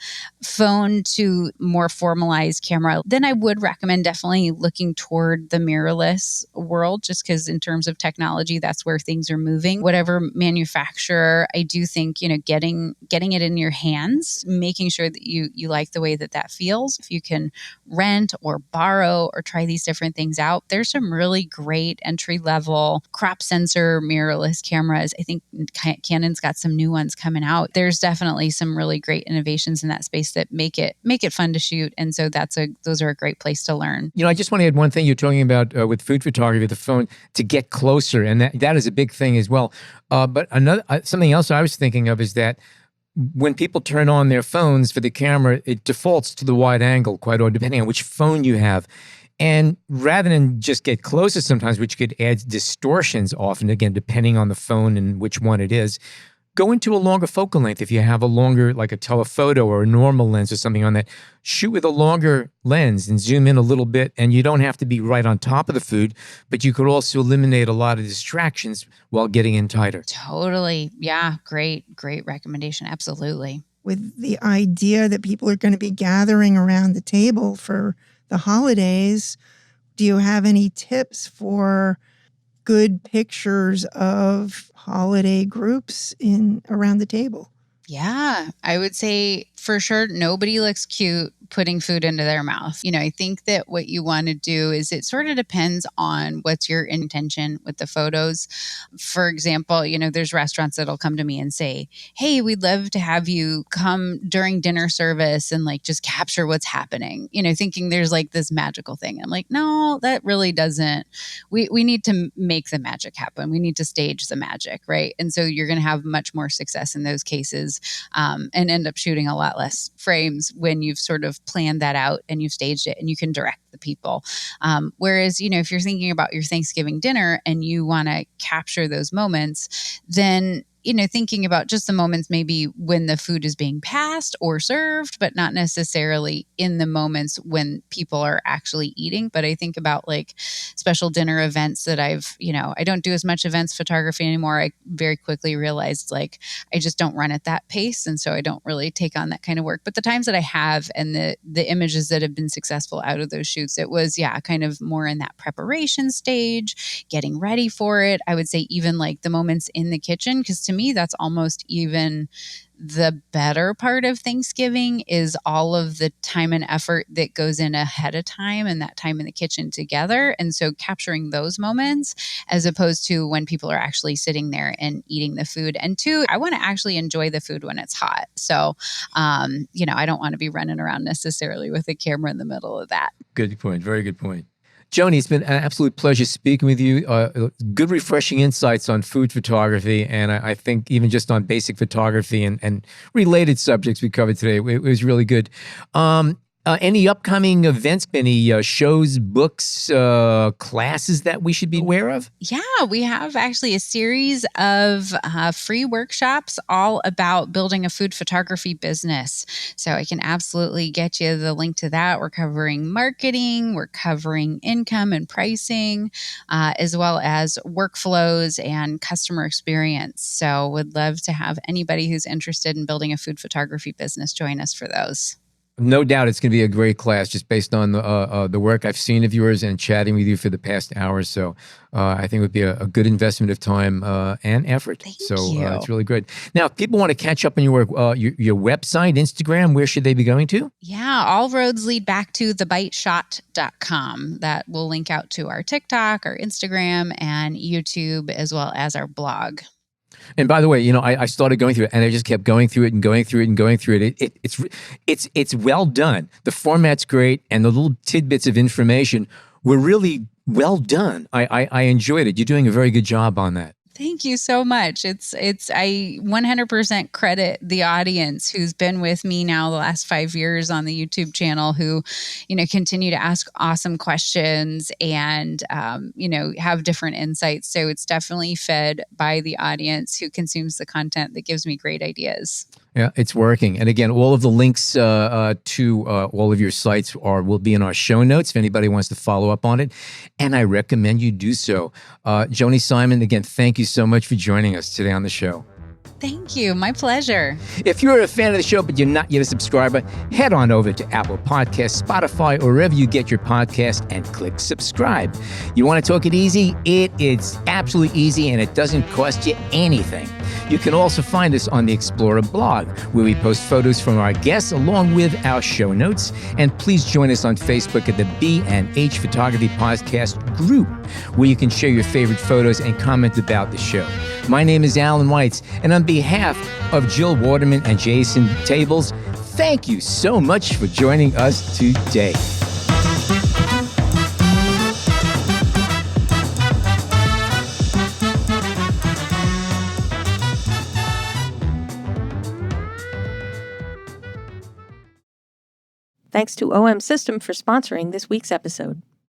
S6: phone to more formalized camera, then I would recommend definitely looking toward the mirrorless world, just because in terms of technology, that's where things are moving. Whatever manufacturer, I do think, you know, getting it in your hands, making sure that you like the way that feels. If you can rent or borrow or try these different things out, there's some really great entry-level crop sensor mirrorless cameras. I think Canon's got some new ones coming out. There's definitely some really great innovations in that space that make it fun to shoot. And so those are a great place to learn.
S3: You know, I just want to add one thing you're talking about with food photography, the phone, to get closer. And that is a big thing as well. But something else I was thinking of is that when people turn on their phones for the camera, it defaults to the wide angle quite often, depending on which phone you have. And rather than just get closer sometimes, which could add distortions often, again, depending on the phone and which one it is, go into a longer focal length. If you have a longer, like a telephoto or a normal lens or something on that, shoot with a longer lens and zoom in a little bit. And you don't have to be right on top of the food, but you could also eliminate a lot of distractions while getting in tighter.
S6: Totally. Yeah. Great recommendation. Absolutely.
S4: With the idea that people are going to be gathering around the table for the holidays, do you have any tips for good pictures of holiday groups around the table?
S6: Yeah, I would say for sure, nobody looks cute putting food into their mouth. You know, I think that what you want to do is, it sort of depends on what's your intention with the photos. For example, you know, there's restaurants that'll come to me and say, hey, we'd love to have you come during dinner service and like just capture what's happening, you know, thinking there's like this magical thing. I'm like, no, that really doesn't. We need to make the magic happen. We need to stage the magic, right? And so you're going to have much more success in those cases, and end up shooting a lot less frames when you've sort of planned that out and you've staged it and you can direct the people. Whereas, you know, if you're thinking about your Thanksgiving dinner and you want to capture those moments, then, you know, thinking about just the moments maybe when the food is being passed or served, but not necessarily in the moments when people are actually eating. But I think about like special dinner events that I don't do as much events photography anymore. I very quickly realized like I just don't run at that pace. And so I don't really take on that kind of work. But the times that I have and the images that have been successful out of those shoots, it was, kind of more in that preparation stage, getting ready for it. I would say even like the moments in the kitchen, because to me, that's almost even the better part of Thanksgiving, is all of the time and effort that goes in ahead of time and that time in the kitchen together. And so capturing those moments as opposed to when people are actually sitting there and eating the food. And two, I want to actually enjoy the food when it's hot. So, I don't want to be running around necessarily with a camera in the middle of that.
S3: Good point. Very good point. Joanie, it's been an absolute pleasure speaking with you. Good, refreshing insights on food photography, and I think even just on basic photography and related subjects we covered today, it was really good. any upcoming events, any shows, books, classes that we should be aware of?
S6: Yeah, we have actually a series of free workshops all about building a food photography business. So I can absolutely get you the link to that. We're covering marketing, we're covering income and pricing, as well as workflows and customer experience. So would love to have anybody who's interested in building a food photography business join us for those.
S3: No doubt it's going to be a great class just based on the work I've seen of yours and chatting with you for the past hour. So I think it would be a good investment of time and effort.
S6: Thank
S3: so
S6: you.
S3: It's really good. Now, if people want to catch up on your work, your website, Instagram, where should they be going to?
S6: Yeah, all roads lead back to thebiteshot.com. That will link out to our TikTok, our Instagram, and YouTube, as well as our blog.
S3: And by the way, I started going through it, and I just kept going through it and going through it and going through it. It's well done. The format's great, and the little tidbits of information were really well done. I enjoyed it. You're doing a very good job on that.
S6: Thank you so much. I 100% credit the audience who's been with me now the last 5 years on the YouTube channel, who, continue to ask awesome questions and, have different insights. So it's definitely fed by the audience who consumes the content that gives me great ideas.
S3: Yeah, it's working. And again, all of the links to all of your sites will be in our show notes if anybody wants to follow up on it. And I recommend you do so. Joanie Simon, again, thank you so much for joining us today on the show.
S6: Thank you. My pleasure.
S3: If you're a fan of the show, but you're not yet a subscriber, head on over to Apple Podcasts, Spotify, or wherever you get your podcast and click subscribe. You want to talk it easy? It's absolutely easy, and it doesn't cost you anything. You can also find us on the Explorer blog, where we post photos from our guests along with our show notes. And please join us on Facebook at the B&H Photography Podcast group, where you can share your favorite photos and comment about the show. My name is Alan Weitz, and on behalf of Jill Waterman and Jason Tables, thank you so much for joining us today.
S1: Thanks to OM System for sponsoring this week's episode.